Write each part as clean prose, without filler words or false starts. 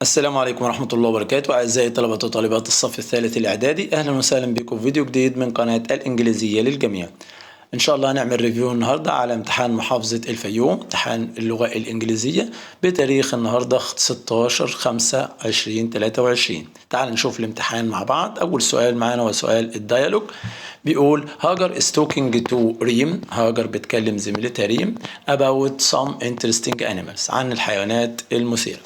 السلام عليكم ورحمة الله وبركاته أعزائي طلبة وطالبات الصف الثالث الإعدادي، أهلا وسهلا بكم في فيديو جديد من قناة الإنجليزية للجميع. إن شاء الله هنعمل ريفيو النهاردة على امتحان محافظة الفيوم، امتحان اللغة الإنجليزية بتاريخ النهاردة 16/5/2023. تعال نشوف الامتحان مع بعض. أول سؤال معانا هو سؤال الديالوج، بيقول هاجر is talking to ريم. هاجر بتكلم زميلتها ريم about some interesting animals، عن الحيوانات المثيرة.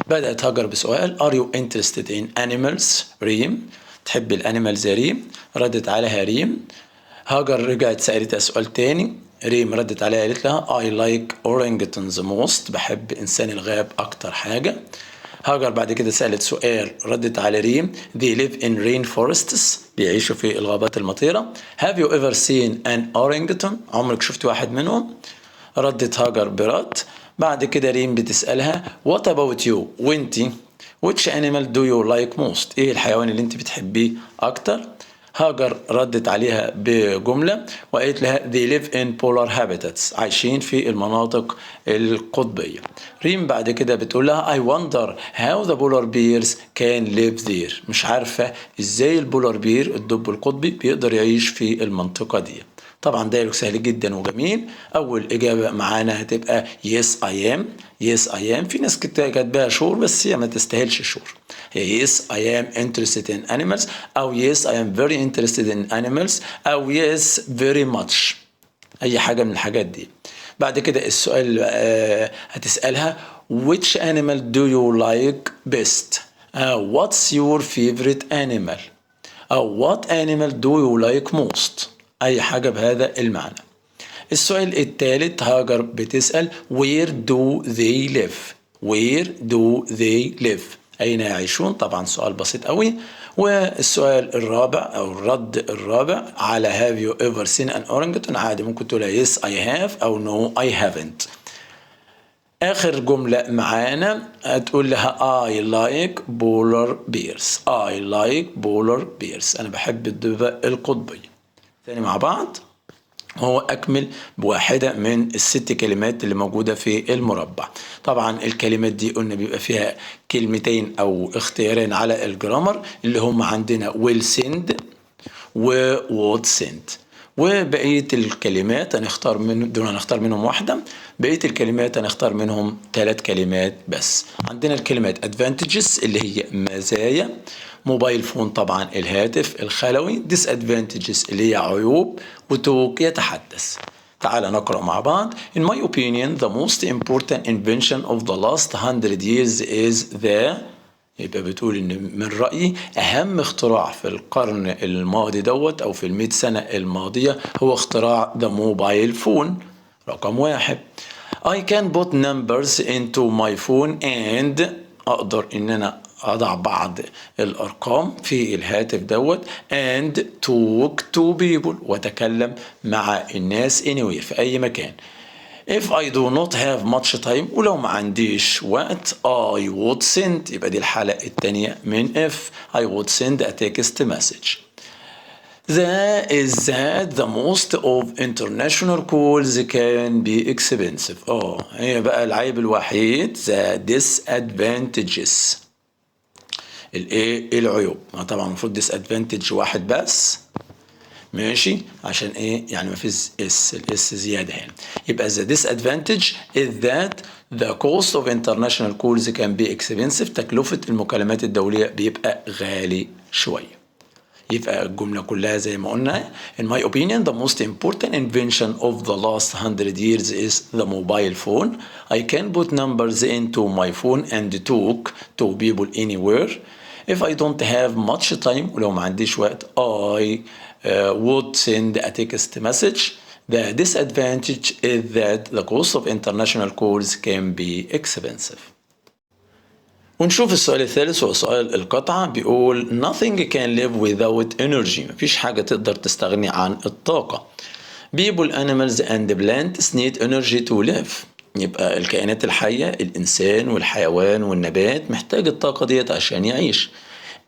بدأت هاجر بسؤال Are you interested in animals؟ ريم تحب الأنيمالز يا ريم؟ ردت عليها ريم. هاجر رجعت سألتها سؤال تاني، ريم ردت عليها قالت لها I like orangutans most، بحب إنسان الغاب أكتر حاجة. هاجر بعد كده سألت سؤال، ردت على ريم They live in rainforests، بيعيشوا في الغابات المطيرة. Have you ever seen an orangutan؟ عمرك شفت واحد منهم؟ ردت هاجر برد. بعد كده ريم بتسألها What about you؟ وانتي Which animal do you like most؟ ايه الحيوان اللي انت بتحبيه اكتر؟ هاجر ردت عليها بجملة وقالت لها They live in polar habitats، عايشين في المناطق القطبية. ريم بعد كده بتقول لها I wonder how the polar bears can live there، مش عارفة ازاي البولار بير الدب القطبي بيقدر يعيش في المنطقة دي. طبعا دايلوج سهل جدا وجميل. اول اجابه معانا هتبقى yes I am. yes I am، في ناس كاتباها شور بس هي ما تستاهلش شور، هي yes I am interested in animals او yes I am very interested in animals او yes very much، اي حاجه من الحاجات دي. بعد كده السؤال هتسالها which animal do you like best؟ what's your favorite animal؟ او what animal do you like most؟ أي حاجة بهذا المعنى. السؤال الثالث هاجر بتسأل Where do they live؟ Where do they live؟ أين يعيشون؟ طبعا سؤال بسيط قوي. والسؤال الرابع أو الرد الرابع على Have you ever seen an orangutan؟ عادي ممكن تقولها Yes I have أو No I haven't. آخر جملة معانا هتقول لها I like polar bears. I like polar bears، أنا بحب الدببة القطبية. تاني مع بعض، هو أكمل بواحدة من الست كلمات اللي موجودة في المربع. طبعا الكلمات دي قلنا بيبقى فيها كلمتين أو اختيارين على الجرامر اللي هم عندنا will send و would send، وبقية الكلمات هنختار منهم واحدة. بقية الكلمات هنختار منهم 3 كلمات بس. عندنا الكلمات advantages اللي هي مزايا، موبايل فون طبعا الهاتف الخلوي، disadvantages اللي هي عيوب، وتوك يتحدث. تعال نقرأ مع بعض. In my opinion the most important invention of the last 100 years is the، يبقى بتقول ان من رأيي اهم اختراع في القرن الماضي دوت او في ال100 سنة الماضية هو اختراع the mobile phone. رقم 1 I can put numbers into my phone and، اقدر ان انا اضع بعض الارقام في الهاتف دوت and talk to people، واتكلم مع الناس anywhere في اي مكان. If I do not have much time، ولو ما عنديش وقت I would send، يبقى دي الحالة التانية من if I would send a text message. That the most of international calls can be expensive. هي بقى العيب الوحيد the disadvantages، العيوب. طبعا المفروض disadvantage واحد بس، ماشي، عشان ايه يعني ما فيش الاس زياده هنا. يبقى the disadvantage is that the cost of international calls can be expensive، تكلفة المكالمات الدولية بيبقى غالي شوية. يبقى الجملة كلها زي ما قلنا in my opinion the most important invention of the last 100 years is the mobile phone. I can put numbers into my phone and talk to people anywhere. If I don't have much time، ولو ما عنديش وقت I would send a text message. The disadvantage is that the cost of international calls can be expensive. ونشوف السؤال الثالث هو سؤال القطعة، بيقول nothing can live without energy، مفيش حاجة تقدر تستغني عن الطاقة. People, animals and plants need energy to live، يبقى الكائنات الحية الإنسان والحيوان والنبات محتاج الطاقة ديت عشان يعيش.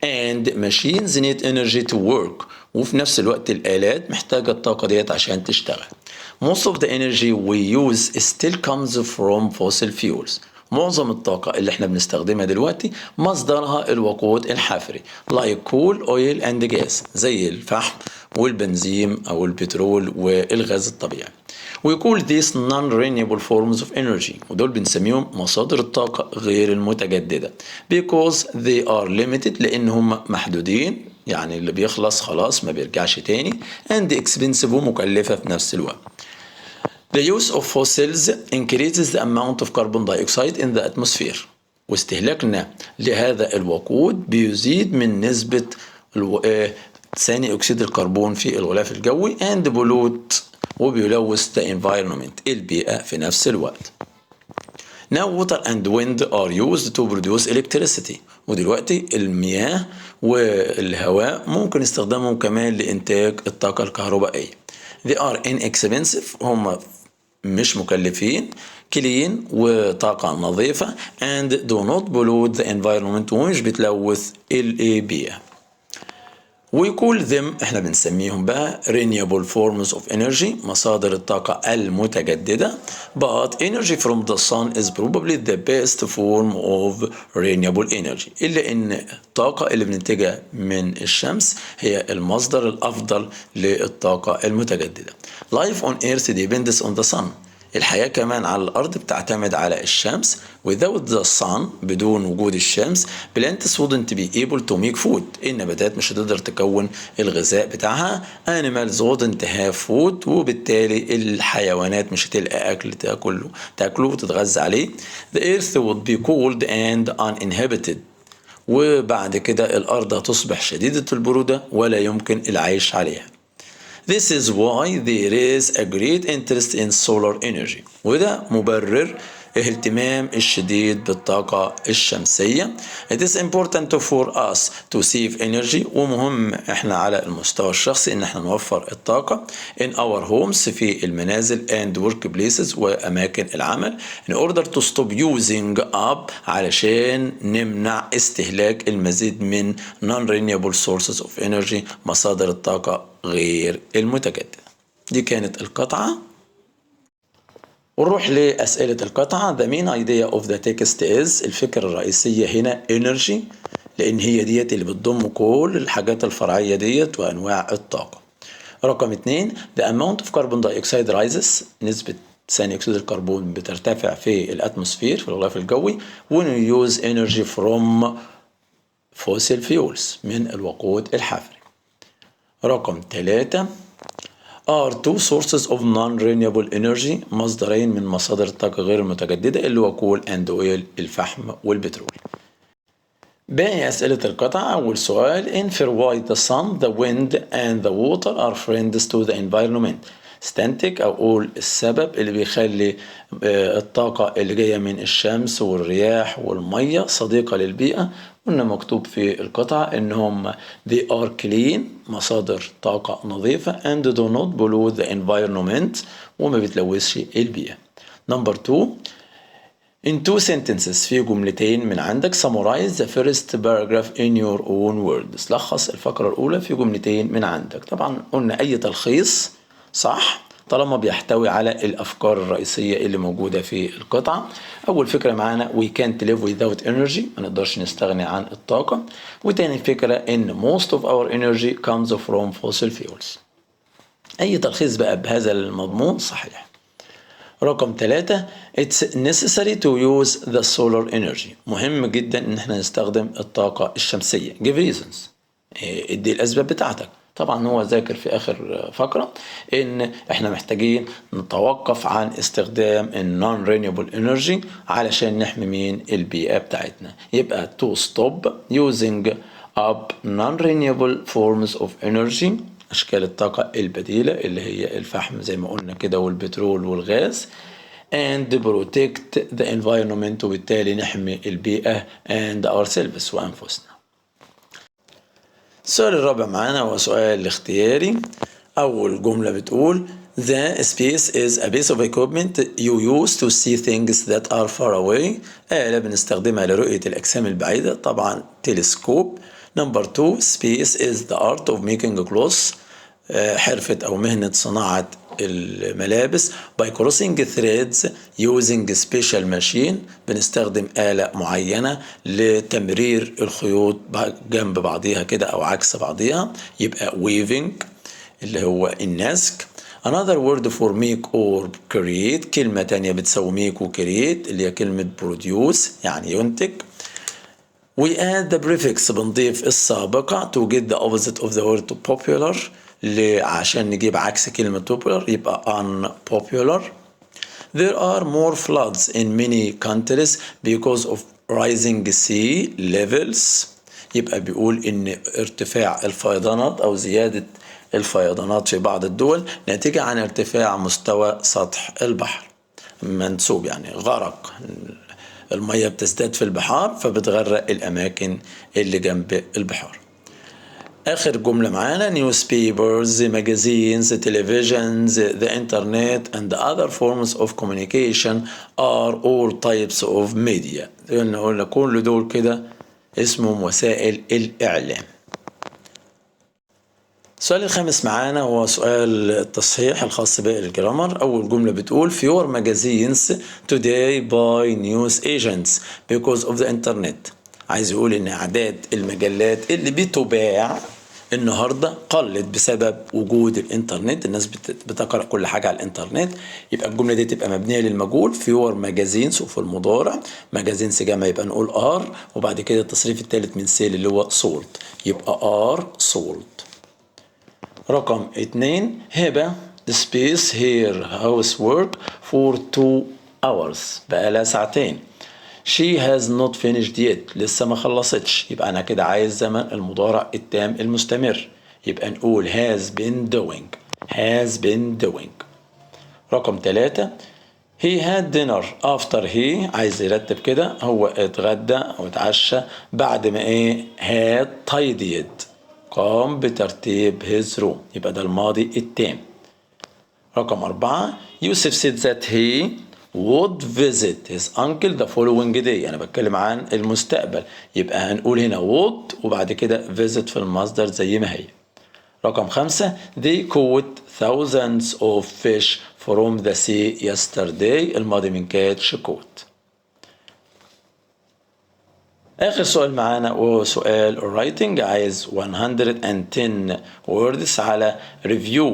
and machines need energy to work، وفي نفس الوقت الآلات محتاجة الطاقة ديت عشان تشتغل. most of the energy we use still comes from fossil fuels، معظم الطاقة اللي احنا بنستخدمها دلوقتي مصدرها الوقود الحفري like coal, oil and gas زي الفحم والبنزين أو البترول والغاز الطبيعي. We call these non-renewable forms of energy ودول بنسميهم مصادر الطاقة غير المتجددة because they are limited لأنهم محدودين، يعني اللي بيخلص خلاص ما بيرجعش تاني and expensive ومكلفة في نفس الوقت. The use of fossils increases the amount of carbon dioxide in the atmosphere. واستهلاكنا لهذا الوقود بيزيد من نسبة ثاني أكسيد الكربون في الغلاف الجوي and pollute وبيلوث the environment البيئة في نفس الوقت. Now water and wind are used to produce electricity. ودلوقتي المياه والهواء ممكن استخدامهم كمان لإنتاج الطاقة الكهربائية. They are inexpensive هم مش مكلفين clean وطاقة نظيفة and do not pollute the environment ومش بتلوث البيئة. We call them احنا بنسميهم بقى renewable forms of energy مصادر الطاقة المتجددة but energy from the sun is probably the best form of renewable energy إلا إن الطاقة اللي بننتجها من الشمس هي المصدر الأفضل للطاقة المتجددة. Life on earth depends on the sun. الحياة كمان على الأرض بتعتمد على الشمس. Without the sun بدون وجود الشمس plants wouldn't be able to make food. النباتات مش هتقدر تكون الغذاء بتاعها. Animals wouldn't have food وبالتالي الحيوانات مش هتلقى أكل تاكله وتتغذى عليه. The earth would be cold and uninhabited. وبعد كده الأرض هتصبح شديدة البرودة ولا يمكن العيش عليها. This is why there is a great interest in solar energy. وده مبرر الاهتمام الشديد بالطاقة الشمسية. It is important for us to save energy ومهم احنا على المستوى الشخصي ان احنا نوفر الطاقة in our homes في المنازل and workplaces وأماكن العمل in order to stop using up علشان نمنع استهلاك المزيد من non-renewable sources of energy مصادر الطاقة غير المتجددة. دي كانت القطعة. ونروح لأسئلة القطعة. The main idea of the text is الفكرة الرئيسية هنا energy لأن هي ديت اللي بتضم كل الحاجات الفرعية ديت وأنواع الطاقة. رقم 2 The amount of carbon dioxide rises نسبة ثاني أكسيد الكربون بترتفع في الأتموسفير في الغلاف الجوي when we use energy from fossil fuels من الوقود الحفري. رقم 3 are two sources of non-renewable energy مصدرين من مصادر الطاقة غير المتجددة اللي هو coal and oil الفحم والبترول. باقي أسئلة القطعة. أول سؤال infer why the sun, the wind and the water are friends to the environment. استنتج أو قول السبب اللي بيخلي الطاقة اللي جاية من الشمس والرياح والمية صديقة للبيئة. قلنا مكتوب في القطعة إنهم they are clean مصادر طاقة نظيفة and do not pollute the environment وما بتلوثش البيئة. Number 2 in two sentences في جملتين من عندك summarize the first paragraph in your own words. لخص الفقرة الأولى في جملتين من عندك. طبعا قلنا أي تلخيص صح طالما بيحتوي على الأفكار الرئيسية اللي موجودة في القطعة. أول فكرة معانا we can't live without energy ما نقدرش نستغني عن الطاقة. وتاني فكرة إن most of our energy comes from fossil fuels. أي تلخيص بقى بهذا المضمون صحيح. رقم 3 it's necessary to use the solar energy مهم جدا إن احنا نستخدم الطاقة الشمسية. give reasons ادي الأسباب بتاعتك. طبعا هو ذاكر في آخر فقرة إن إحنا محتاجين نتوقف عن استخدام النون renewable energy علشان نحمي مين البيئة بتاعتنا. يبقى to stop using up non-renewable forms of energy أشكال الطاقة البديلة اللي هي الفحم زي ما قلنا كده والبترول والغاز and protect the environment وبالتالي نحمي البيئة and ourselves وأنفسنا. السؤال الرابع معانا هو سؤال اختياري. أول جملة بتقول The space is a piece of equipment you use to see things that are far away. آلة بنستخدمها لرؤية الأجسام البعيدة طبعا تلسكوب. Number 2 Space is the art of making clothes حرفة أو مهنة صناعة الملابس by crossing threads using special machine. بنستخدم آلة معينة لتمرير الخيوط جنب بعضيها كده أو عكس بعضيها، يبقى weaving اللي هو النسك. Another word for make or create، كلمة تانية بتساوي make و create اللي هي كلمة produce يعني ينتج. We add the prefix بنضيف السابقة to get the opposite of the word popular عشان نجيب عكس كلمة popular يبقى unpopular. There are more floods in many countries because of rising sea levels. يبقى بيقول إن ارتفاع الفيضانات أو زيادة الفيضانات في بعض الدول ناتجة عن ارتفاع مستوى سطح البحر. منسوب يعني غرق، المية بتزداد في البحار فبتغرق الأماكن اللي جنب البحار. آخر جملة معانا newspapers, magazines, televisions, the internet and other forms of communication are all types of media. قلنا كل دول كده اسمهم وسائل الإعلام. السؤال الخامس معانا هو سؤال التصحيح الخاص بالجرامر. أول جملة بتقول fewer magazines today by news agents because of the internet. عايز يقول إن أعداد المجلات اللي بتباع النهاردة قلت بسبب وجود الإنترنت، الناس بتقرأ كل حاجة على الإنترنت. يبقى الجملة دي تبقى مبنية للمجهول fewer magazines وفي المضارع magazines جمع يبقى نقول are، وبعد كده التصريف الثالث من sale اللي هو sold يبقى are sold. رقم 2 هبة the space her housework for 2 hours بقالها ساعتين. She has not finished yet لسه ما خلصتش، يبقى أنا كده عايز زمن المضارع التام المستمر يبقى نقول has been doing. رقم 3 he had dinner after he عايز يرتب كده هو اتغدى أو اتعشى بعد ما had tidied قام بترتيب his room يبقى ده الماضي التام. رقم 4 يوسف said that he would visit his uncle the following day. أنا بتكلم عن المستقبل يبقى هنقول هنا would وبعد كده visit في المصدر زي ما هي. رقم 5 they caught thousands of fish from the sea yesterday الماضي من catch caught. آخر سؤال معانا وهو سؤال writing عايز 110 words على review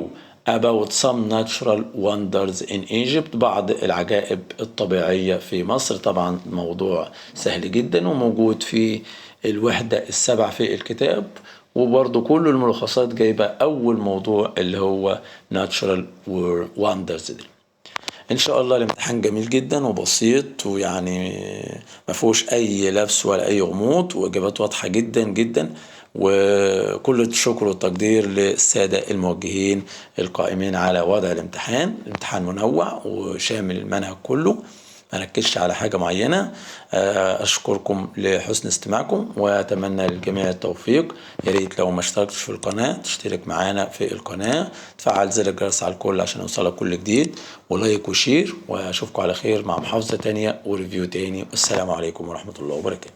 about some natural wonders in Egypt بعض العجائب الطبيعية في مصر. طبعا موضوع سهل جدا وموجود في الوحدة السبع في الكتاب، وبرضو كل الملخصات جايبة أول موضوع اللي هو natural wonders دي. ان شاء الله الامتحان جميل جدا وبسيط ويعني ما فيهوش اي لبس ولا اي غموض واجابات واضحه جدا جدا، وكل الشكر والتقدير للساده الموجهين القائمين على وضع الامتحان. الامتحان منوع وشامل المنهج كله، ما ركزش على حاجة معينة. أشكركم لحسن استماعكم وأتمنى للجميع التوفيق. يا ريت لو ما اشتركتش في القناة تشترك معانا في القناة، تفعل زر الجرس على الكل عشان يوصلك كل جديد، ولايك وشير، وأشوفكم على خير مع محافظة تانية وريفيو تاني. والسلام عليكم ورحمة الله وبركاته.